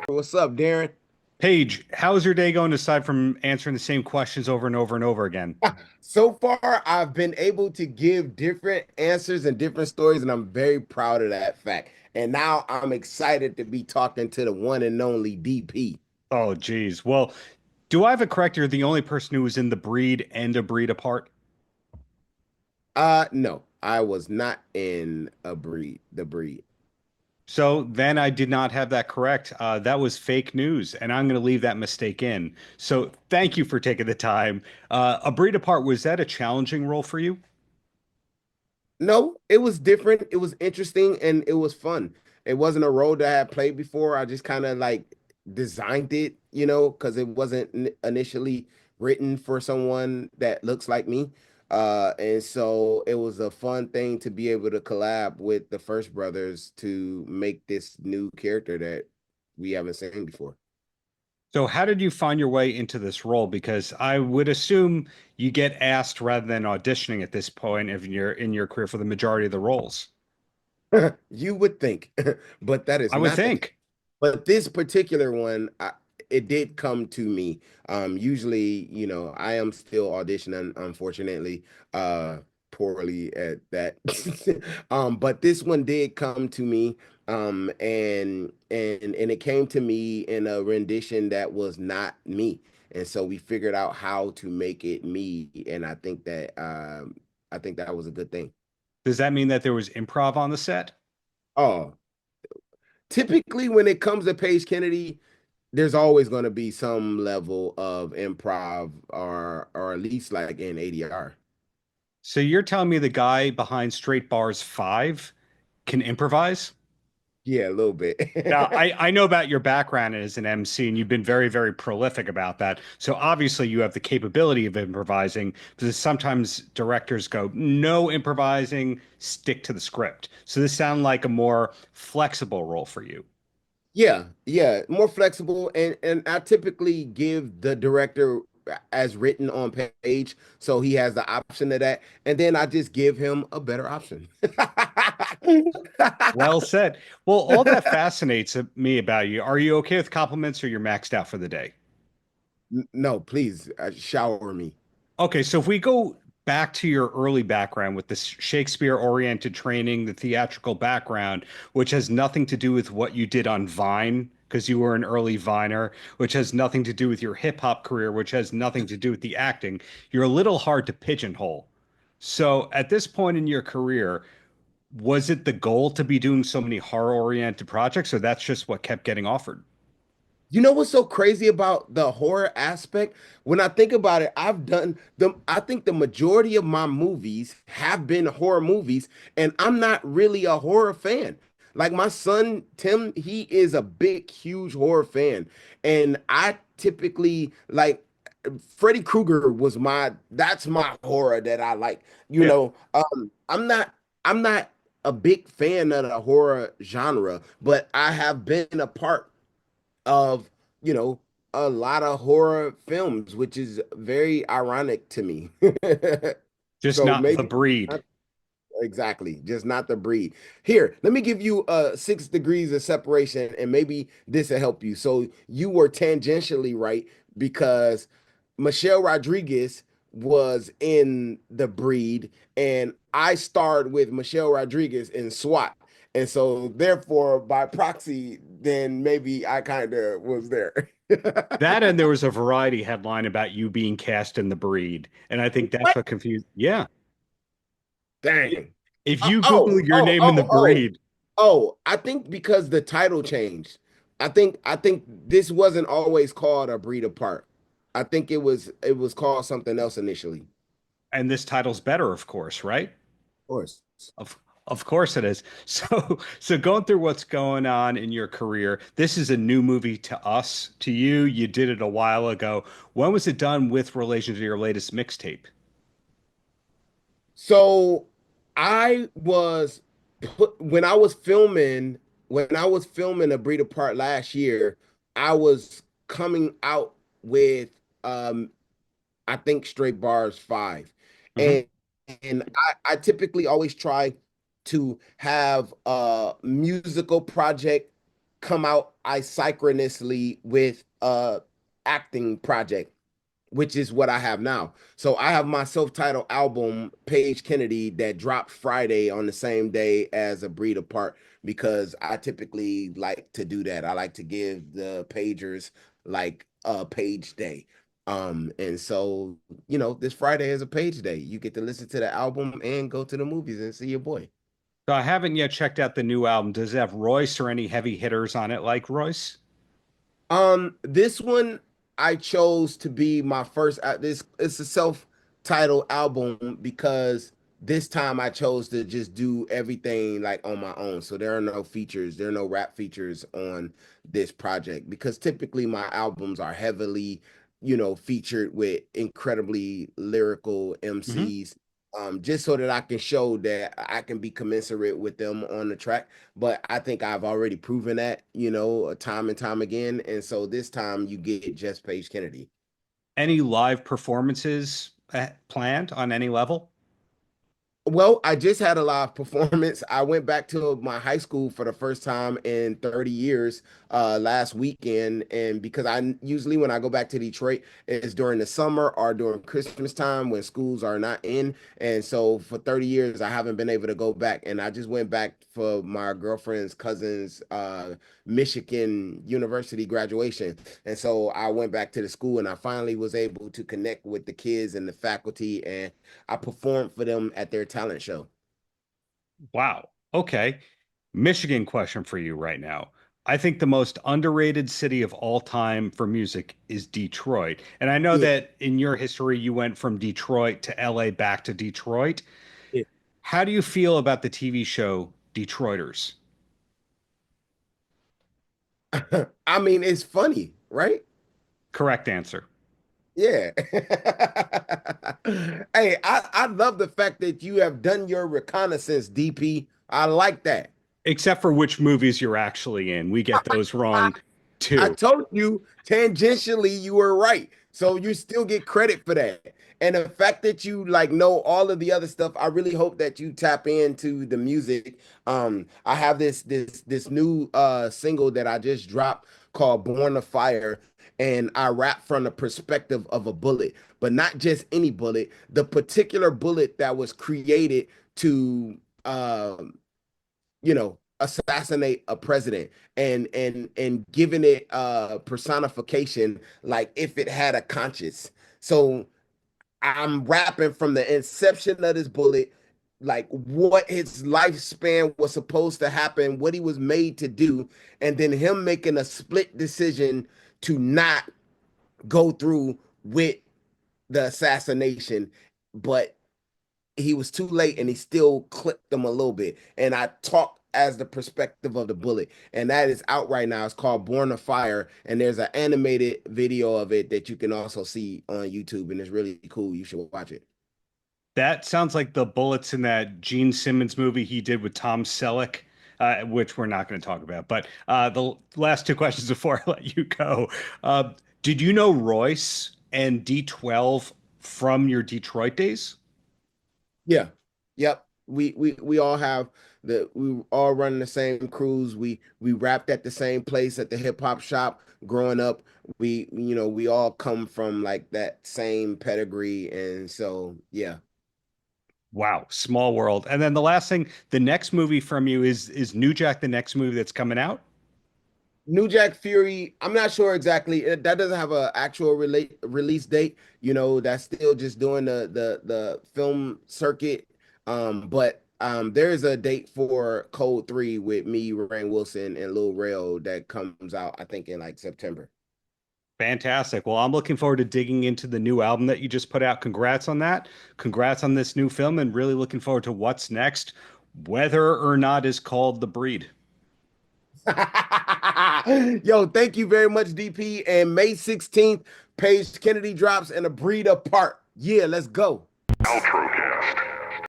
What's up, Darren? Paige, how's your day going aside from answering the same questions over and over and over again? So far, I've been able to give different answers and different stories, and I'm very proud of that fact. And now I'm excited to be talking to the one and only DP. Oh, geez. Well, do I have it correct? You're the only person who was in the breed and a breed apart. No, I was not in the breed. So then I did not have that correct. That was fake news, and I'm going to leave that mistake in. So thank you for taking the time. A breed apart, was that a challenging role for you? No, it was different. It was interesting and it was fun. It wasn't a role that I had played before. I just kind of like designed it, because it wasn't initially written for someone that looks like me. And so it was a fun thing to be able to collab with the First Brothers to make this new character that we haven't seen before. So how did you find your way into this role? Because I would assume you get asked rather than auditioning at this point if you're in your career for the majority of the roles. You would think, but that is I would not the case. think. But this particular one, it did come to me. Usually, I am still auditioning, unfortunately, poorly at that. But this one did come to me, and it came to me in a rendition that was not me. And so we figured out how to make it me, and I think that was a good thing. Does that mean that there was improv on the set? Oh, typically when it comes to Paige Kennedy, there's always going to be some level of improv or at least like in ADR. So you're telling me the guy behind Straight Bars 5 can improvise? Yeah, a little bit. Now, I know about your background as an MC, and you've been very, very prolific about that. So obviously you have the capability of improvising, because sometimes directors go, no improvising, stick to the script. So this sounds like a more flexible role for you. Yeah, more flexible, and I typically give the director as written on page, so he has the option of that, and then I just give him a better option. Well said. Well, all that fascinates me about you. Are you okay with compliments or you're maxed out for the day? No, please, shower me. Okay, so if we go back to your early background with the Shakespeare-oriented training, the theatrical background, which has nothing to do with what you did on Vine, because you were an early Viner, which has nothing to do with your hip hop career, which has nothing to do with the acting, you're a little hard to pigeonhole. So at this point in your career, was it the goal to be doing so many horror-oriented projects, or that's just what kept getting offered? You know what's so crazy about the horror aspect? When I think about it, I think the majority of my movies have been horror movies, and I'm not really a horror fan. Like my son Tim, he is a big, huge horror fan. And I typically like Freddy Krueger was that's my horror that I like. Yeah. I'm not a big fan of the horror genre, but I have been a part of, you know, a lot of horror films, which is very ironic to me. Just So not the maybe breed. not exactly, just not the breed. Here, let me give you 6 degrees of separation, and maybe this will help you. So you were tangentially right because Michelle Rodriguez was in the breed, and I starred with Michelle Rodriguez in SWAT. And so, therefore, by proxy, then maybe I kind of was there. That and there was a variety headline about you being cast in the breed. And I think that's What? what confused. Yeah. Dang. If Oh, you Google oh, your oh, name in the oh, oh, breed, oh. I think because the title changed. I think this wasn't always called A Breed Apart. I think it was called something else initially. Of and this title's better, of course, right? course. Of course it is. So going through what's going on in your career, this is a new movie to us, to you. You did it a while ago. When was it done with relation to your latest mixtape? So I was when I was filming A Breed Apart last year, I was coming out with I think Straight Bars 5. Hmm. And I typically always try to have a musical project come out isynchronously with acting project, which is what I have now. So I have my self-titled album, Page Kennedy, that dropped Friday on the same day as A Breed Apart because I typically like to do that. I like to give the pagers like a page day. And so, this Friday is a page day. You get to listen to the album and go to the movies and see your boy. So I haven't yet checked out the new album. Does it have Royce or any heavy hitters on it like Royce? This one I chose to be my first. This it's a self-titled album because this time I chose to just do everything like on my own. So there are no features, there are no rap features on this project because typically my albums are heavily, featured with incredibly lyrical Hmm. MCs. Just so that I can show that I can be commensurate with them on the track. But I think I've already proven that, time and time again. And so this time you get just Page Kennedy. Any live performances planned on any level? Well, I just had a live performance. I went back to my high school for the first time in 30 years last weekend. And because I usually when I go back to Detroit, it's during the summer or during Christmas time when schools are not in. And so for 30 years, I haven't been able to go back. And I just went back for my girlfriend's cousin's Michigan University graduation. And so I went back to the school and I finally was able to connect with the kids and the faculty. And I performed for them at their talent show. Wow. Okay. Michigan question for you right now. I think the most underrated city of all time for music is Detroit. And I know Yeah. that in your history, you went from Detroit to LA back to Detroit. Yeah. How do you feel about the TV show Detroiters? I mean, it's funny, right? Correct answer. Yeah. Hey, I love the fact that you have done your reconnaissance, DP. I like that. Except for which movies you're actually in. We get those wrong I too. told you tangentially you were right. So you still get credit for that. And the fact that you like know all of the other stuff, I really hope that you tap into the music. I have this new single that I just dropped called Born to Fire, and I rap from the perspective of a bullet, but not just any bullet, the particular bullet that was created to assassinate a president and giving it personification like if it had a conscience. So I'm rapping from the inception of this bullet, like what his lifespan was supposed to happen, what he was made to do, and then him making a split decision to not go through with the assassination, but he was too late and he still clipped them a little bit. And I talked as the perspective of the bullet. And that is out right now. It's called Born to Fire. And there's an animated video of it that you can also see on YouTube. And it's really cool. You should watch it. That sounds like the bullets in that Gene Simmons movie he did with Tom Selleck, which we're not going to talk about. But the last two questions before I let you go. Did you know Royce and D12 from your Detroit days? Yeah. Yep. We all have we all run the same crews. We rapped at the same place at the hip hop shop growing up. We all come from like that same pedigree. And so yeah. Wow, small world. And then the last thing, the next movie from you is New Jack the next movie that's coming out? New Jack Fury, I'm not sure exactly. That doesn't have an actual release date. That's still just doing the film circuit. But there is a date for Code 3 with me, Rainn Wilson, and Lil Rel that comes out, I think, in like September. Fantastic. Well, I'm looking forward to digging into the new album that you just put out. Congrats on that. Congrats on this new film, and really looking forward to what's next, whether or not is called The Breed. Yo, thank you very much, DP. And May 16th, Page Kennedy drops and A Breed Apart. Yeah, let's go. Paltrocast.